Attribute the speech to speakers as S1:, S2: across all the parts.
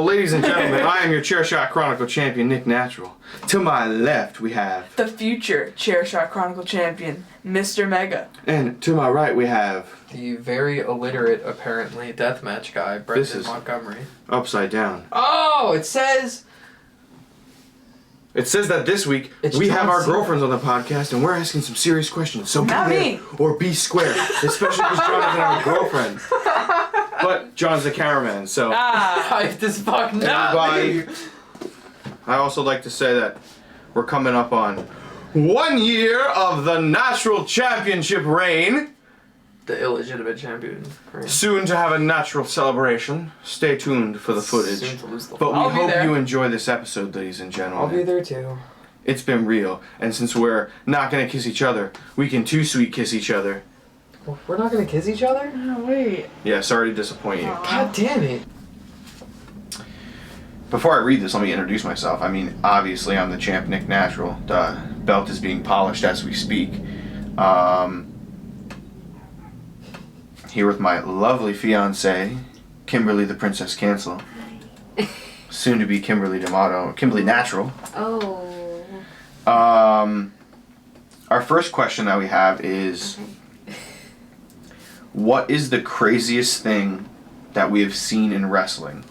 S1: Well, ladies and gentlemen, I am your Chairshot Chronicle champion, Nick Natural. To my left, we have...
S2: the future Chairshot Chronicle champion, Mr.Megga.
S1: And to my right, we have...
S3: the very illiterate, apparently, deathmatch guy, Brendan Montgomery.
S1: Upside down.
S3: Oh, it says...
S1: It says that this week, we have our girlfriends on the podcast, and we're asking some serious questions. So
S2: Not
S1: be
S2: me.
S1: there or be square, especially because John isn't our girlfriend. But John's the cameraman, so...
S3: Hyped as fuck now.
S1: Everybody, I also like to say that we're coming up on 1 year of the Natural Championship reign.
S3: The illegitimate champion. Right.
S1: Soon to have a natural celebration. Stay tuned for the footage.
S3: Soon to lose the
S1: But we
S3: I'll be
S1: hope
S3: there.
S1: you enjoy this episode, ladies and gentlemen.
S3: I'll be there too.
S1: It's been real. And since we're not going to kiss each other, we can too sweet kiss each other.
S3: Well, we're not gonna kiss each other?
S2: No, wait.
S1: Yeah, sorry to disappoint you.
S3: God damn it.
S1: Before I read this, let me introduce myself. I mean, obviously, I'm the champ, Nick Natural. The belt is being polished as we speak. Here with my lovely fiancée, Kimberly the Princess Cancel. Soon to be Kimberly D'Amato. Kimberly Natural.
S4: Oh.
S1: Our first question that we have is... what is the craziest thing that we have seen in wrestling?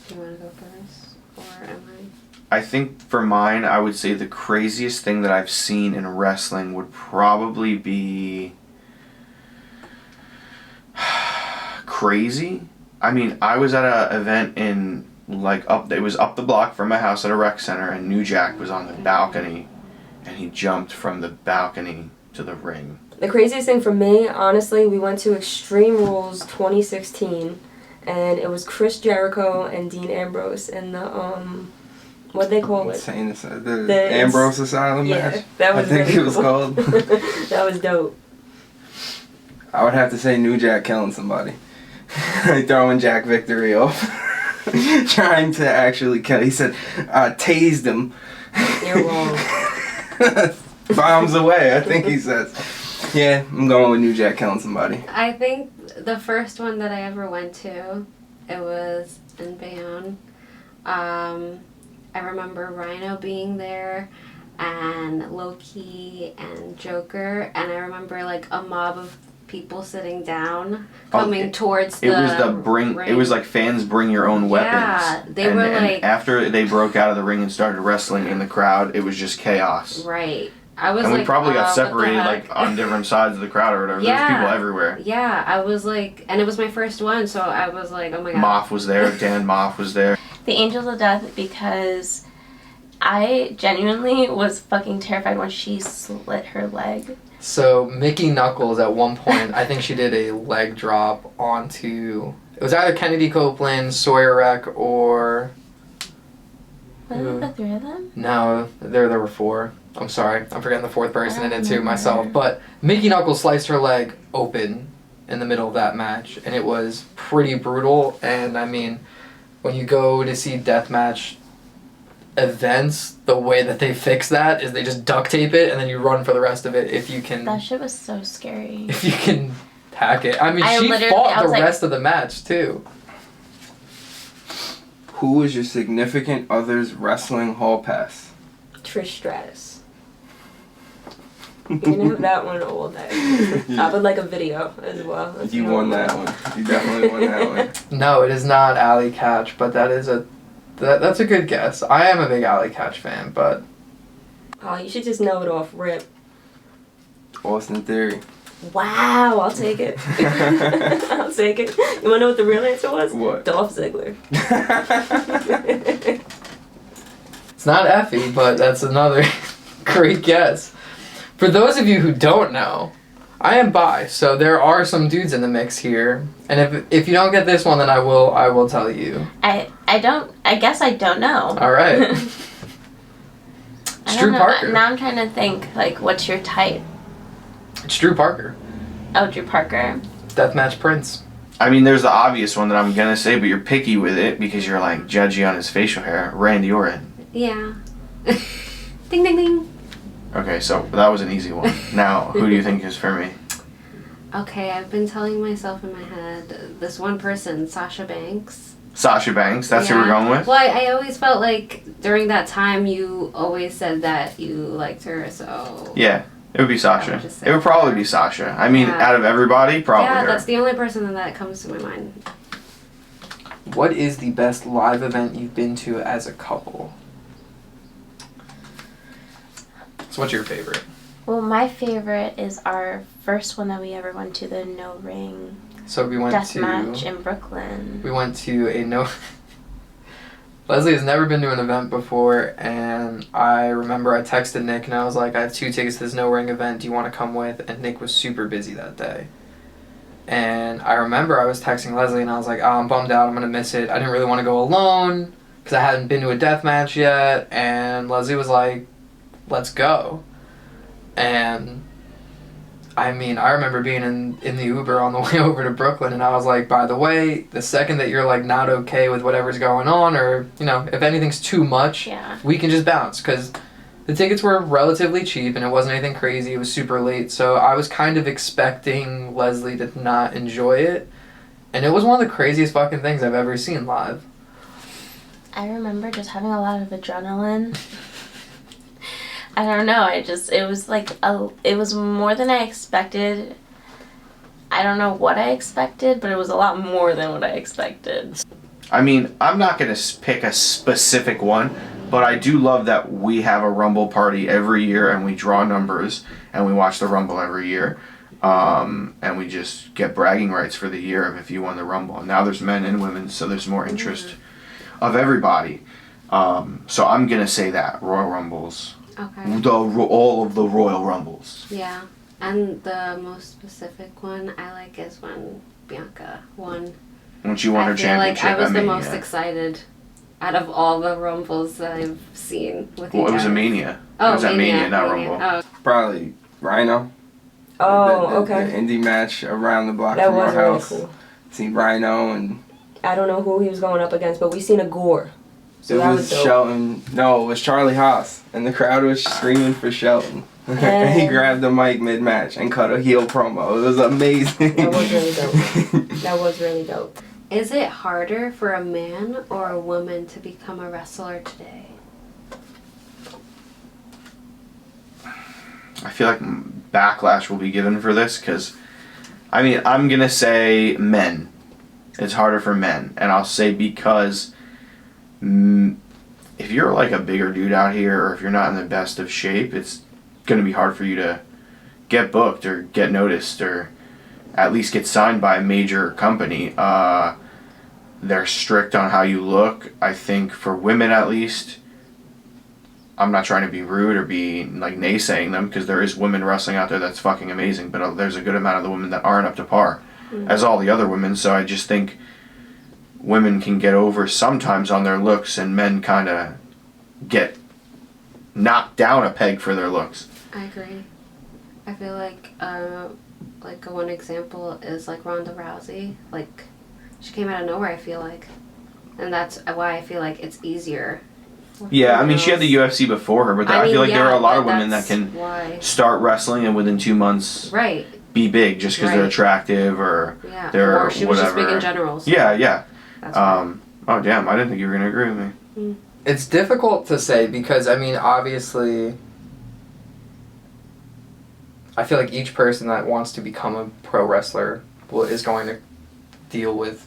S4: Do you want to go first? Or am I?
S1: I think for mine, I would say the craziest thing that I've seen in wrestling would probably be... crazy? I mean, I was at an event in, it was up the block from my house at a rec center, and New Jack was on the balcony, and he jumped from the balcony to the ring.
S4: The craziest thing for me, honestly, we went to Extreme Rules 2016, and it was Chris Jericho and Dean Ambrose in the, what'd they call it?
S5: The Ambrose Asylum match?
S4: Yeah, that was
S5: I think
S4: really
S5: it was
S4: cool.
S5: called.
S4: That was dope.
S5: I would have to say New Jack killing somebody. Throwing Jack Victory off. Trying to actually kill. He said, tased him.
S4: You're wrong.
S5: Bombs away, I think he says. Yeah, I'm going with New Jack killing somebody.
S4: I think the first one that I ever went to, it was in Bayonne. I remember Rhino being there, and Loki and Joker, and I remember like a mob of people sitting down coming towards the
S1: ring. It was like fans bring your own weapons.
S4: Yeah, they were like...
S1: after they broke out of the ring and started wrestling in the crowd, it was just chaos.
S4: Right. I was
S1: and
S4: like,
S1: we probably got
S4: what the
S1: separated
S4: heck?
S1: like on different sides of the crowd or whatever.
S4: Yeah.
S1: There was people everywhere.
S4: Yeah, I was like, and it was my first one, so I was like, oh my god.
S1: Moff was there. Dan Moff was there.
S6: The Angels of Death, because I genuinely was fucking terrified when she slit her leg.
S3: So, Mickey Knuckles, at one point, I think she did a leg drop onto... it was either Kennedy Copeland, Sawyer Wreck, or...
S6: Wasn't it the three of them?
S3: No, there were four. I'm sorry. I'm forgetting the fourth person in it too, myself. But Mickey Knuckles sliced her leg open in the middle of that match, and it was pretty brutal. And, I mean, when you go to see deathmatch events, the way that they fix that is they just duct tape it, and then you run for the rest of it if you can...
S6: That shit was so scary.
S3: If you can hack it. I mean, she fought the rest of the match, too.
S5: Who was your significant other's wrestling hall pass?
S4: Trish Stratus. You can have that one all day. I would like a video as well.
S5: You won that one. You definitely won that one.
S3: No, it is not Alley Catch, but that is that's a good guess. I am a big Alley Catch fan, but...
S4: oh, you should just know it off rip.
S5: Austin Theory.
S4: Wow, I'll take it. I'll take it. You wanna know what the real answer was?
S5: What?
S4: Dolph Ziggler.
S3: It's not Effie, but that's another great guess. For those of you who don't know, I am bi, so there are some dudes in the mix here. And if you don't get this one, then I will tell you.
S6: I guess I don't know.
S3: All right. It's Drew Parker.
S6: Now I'm trying to think, like, what's your type?
S3: It's Drew Parker.
S6: Oh, Drew Parker.
S3: Deathmatch Prince.
S1: I mean, there's the obvious one that I'm gonna say, but you're picky with it because you're like judgy on his facial hair. Randy Orton.
S4: Yeah. Ding ding ding.
S1: Okay, so that was an easy one. Now, who do you think is for me?
S4: Okay, I've been telling myself in my head, this one person, Sasha Banks.
S1: Sasha Banks, that's who we're
S4: Yeah.
S1: going with?
S4: Well, I always felt like during that time you always said that you liked her, so...
S1: Yeah, it would be Sasha.
S4: just say
S1: It would probably
S4: her.
S1: be Sasha. I mean,
S4: Yeah.
S1: out of everybody, probably
S4: Yeah,
S1: her.
S4: that's the only person that comes to my mind.
S3: What is the best live event you've been to as a couple? So what's your favorite?
S6: Well, my favorite is our first one that we ever went to, the no ring
S3: So we went
S6: death
S3: to
S6: match in Brooklyn.
S3: we went to a no. Leslie has never been to an event before, and I remember I texted Nick and I was like, I have 2 tickets to this no ring event. Do you want to come with? And Nick was super busy that day. And I remember I was texting Leslie and I was like, oh, I'm bummed out. I'm gonna miss it. I didn't really want to go alone because I hadn't been to a death match yet. And Leslie was like, let's go. And I mean, I remember being in the Uber on the way over to Brooklyn, and I was like, by the way, the second that you're like not okay with whatever's going on, or you know, if anything's too much,
S6: Yeah.
S3: we can just bounce, because the tickets were relatively cheap and it wasn't anything crazy. It was super late, so I was kind of expecting Leslie to not enjoy it, and it was one of the craziest fucking things I've ever seen live.
S6: I remember just having a lot of adrenaline. I don't know. It was like it was more than I expected. I don't know what I expected, but it was a lot more than what I expected.
S1: I mean, I'm not going to pick a specific one, but I do love that we have a Rumble party every year and we draw numbers and we watch the Rumble every year. And we just get bragging rights for the year of if you won the Rumble. And now there's men and women, so there's more interest of everybody. So I'm going to say that, Royal Rumbles.
S4: Okay.
S1: All of the Royal Rumbles.
S4: Yeah. And the most specific one I like is when Bianca won.
S1: When she won her
S4: I feel
S1: championship.
S4: like I was
S1: at
S4: the
S1: Mania.
S4: most excited out of all the Rumbles that I've seen with
S1: Well,
S4: each
S1: it was a
S4: other.
S1: Mania.
S4: Oh,
S1: it was at Mania, not
S4: Mania.
S1: Rumble.
S4: Oh.
S5: Probably Rhino.
S2: Oh,
S5: The
S2: okay.
S5: indie match around the block
S2: That
S5: from our
S2: was really
S5: house.
S2: cool.
S5: Seen Rhino and
S2: I don't know who he was going up against, but we seen a gore. So
S5: it
S2: that
S5: was
S2: dope.
S5: Shelton. No, it was Charlie Haas, and the crowd was screaming for Shelton. And he grabbed the mic mid-match and cut a heel promo. It was amazing.
S2: That was really dope. That was really dope.
S4: Is it harder for a man or a woman to become a wrestler today?
S1: I feel like backlash will be given for this because, I mean, I'm going to say men. It's harder for men. And I'll say because if you're like a bigger dude out here or if you're not in the best of shape, it's going to be hard for you to get booked or get noticed or at least get signed by a major company. They're strict on how you look. I think for women at least, I'm not trying to be rude or be like naysaying them because there is women wrestling out there that's fucking amazing, but there's a good amount of the women that aren't up to par as all the other women. So I just think women can get over sometimes on their looks and men kind of get knocked down a peg for their looks.
S4: I agree. I feel like one example is like Ronda Rousey. Like, she came out of nowhere, I feel like. And that's why I feel like it's easier.
S1: Yeah, I mean, she had the UFC before her, but I feel like there are a lot of women that can start wrestling and within 2 months
S4: Right.
S1: be big just because they're
S4: Right.
S1: attractive or
S4: Yeah.
S1: they're
S4: Or she was
S1: whatever.
S4: just big in general. So
S1: Yeah.
S4: That's why.
S1: Oh, damn, I didn't think you were going to agree with me.
S3: It's difficult to say because, I mean, obviously, I feel like each person that wants to become a pro wrestler is going to deal with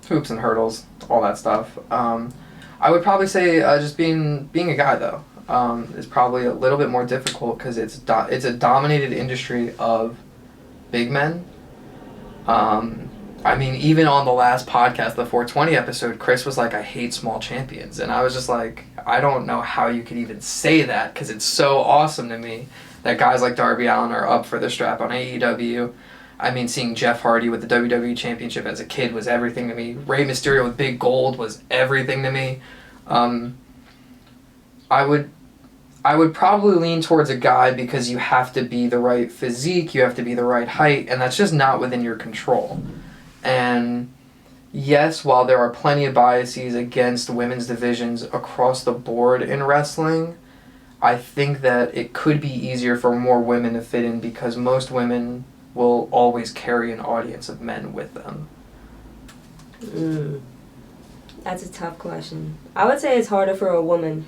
S3: hoops and hurdles, all that stuff. I would probably say just being a guy, though, is probably a little bit more difficult because it's a dominated industry of big men. I mean, even on the last podcast, the 420 episode, Chris was like, I hate small champions. And I was just like, I don't know how you could even say that because it's so awesome to me that guys like Darby Allin are up for the strap on AEW. I mean, seeing Jeff Hardy with the WWE Championship as a kid was everything to me. Rey Mysterio with big gold was everything to me. I would probably lean towards a guy because you have to be the right physique, you have to be the right height, and that's just not within your control. And yes, while there are plenty of biases against women's divisions across the board in wrestling, I think that it could be easier for more women to fit in because most women will always carry an audience of men with them?
S7: That's a tough question. I would say it's harder for a woman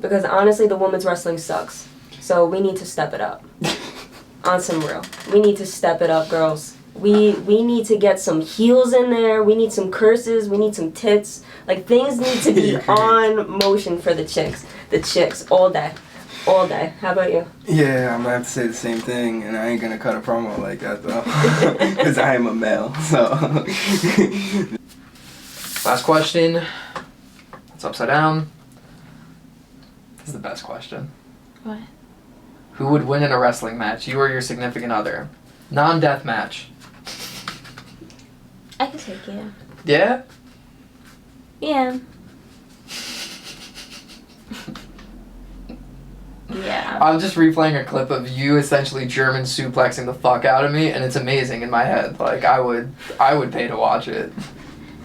S7: because honestly, the women's wrestling sucks. So we need to step it up. On some real. We need to step it up, girls. We need to get some heels in there. We need some curses. We need some tits. Like, things need to be on motion for the chicks. The chicks, all day. All day. How about you?
S5: Yeah, I'm gonna have to say the same thing, and I ain't gonna cut a promo like that though, because I am a male. So.
S3: Last question. It's upside down. This is the best question.
S6: What?
S3: Who would win in a wrestling match? You or your significant other? Non-death match.
S6: I could take you.
S3: Yeah?
S6: Yeah. Yeah.
S3: I'm just replaying a clip of you essentially German suplexing the fuck out of me, and it's amazing in my head. Like, I would pay to watch it.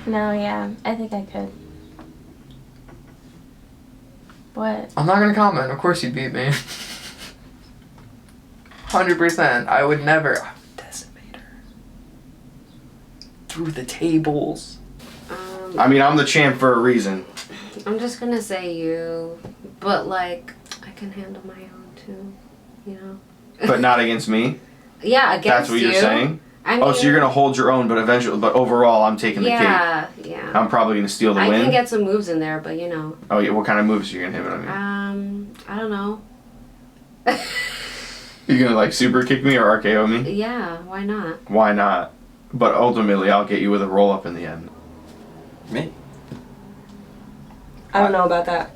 S6: No, yeah. I think I could. What?
S3: I'm not gonna comment. Of course you beat me. 100%. I would never. I would decimate her. Through the tables.
S1: I mean, I'm the champ for a reason.
S4: I'm just gonna say you, but like, I can handle my own too, you know?
S1: But not against me?
S4: Yeah, against
S1: That's what
S4: you.
S1: you're saying?
S4: I mean,
S1: Oh, so you're going to hold your own, but overall, I'm taking the cake.
S4: Yeah.
S1: I'm probably going to steal the
S4: I
S1: win.
S4: can get some moves in there, but you know.
S1: Oh, yeah. What kind of moves are you going to hit on me?
S4: I don't know.
S1: You're going to, like, super kick me or RKO me?
S4: Yeah, why not?
S1: Why not? But ultimately, I'll get you with a roll-up in the end.
S5: Me?
S7: I don't know about that.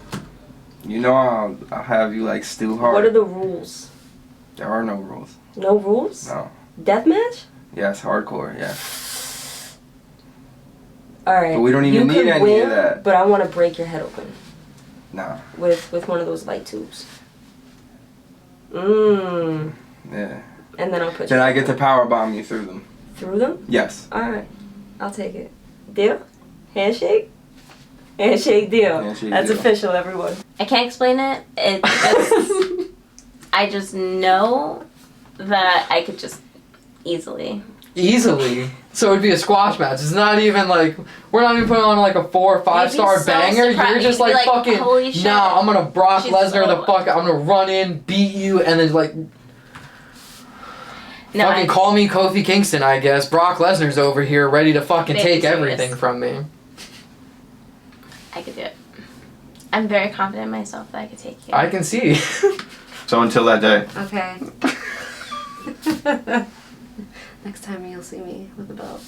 S5: You know I'll have you like stew hard.
S7: What are the rules?
S5: There are no rules.
S7: No rules?
S5: No.
S7: Deathmatch?
S5: Yes, hardcore, yeah.
S7: Alright.
S5: But we don't even need any of that.
S7: But I want to break your head open.
S5: Nah.
S7: With one of those light tubes. Mmm.
S5: Yeah.
S7: And then I'll put
S5: Then
S7: you
S5: I get to power bomb you through them.
S7: through them?
S5: Yes.
S7: Alright. I'll take it. Deal? Handshake? Handshake deal.
S5: Handshake
S7: That's
S5: deal.
S7: official, everyone.
S6: I can't explain it. It just, I just know that I could just easily.
S3: Easily. So it'd be a squash match. It's not even like, we're not even putting on like a 4 or 5 star
S6: so
S3: banger.
S6: surprised.
S3: You're just
S6: You'd be
S3: like,
S6: like,
S3: fucking,
S6: holy shit.
S3: nah, I'm gonna Brock
S6: She's
S3: Lesnar the
S6: so-
S3: fuck. I'm gonna run in, beat you, and then like,
S6: No,
S3: fucking call me Kofi Kingston, I guess. Brock Lesnar's over here ready to fucking
S6: Baby
S3: take
S6: serious.
S3: everything from me.
S6: I could do it. I'm very confident in myself that I could take you.
S3: I can see.
S1: So until that day.
S4: Okay. Next time you'll see me with a belt.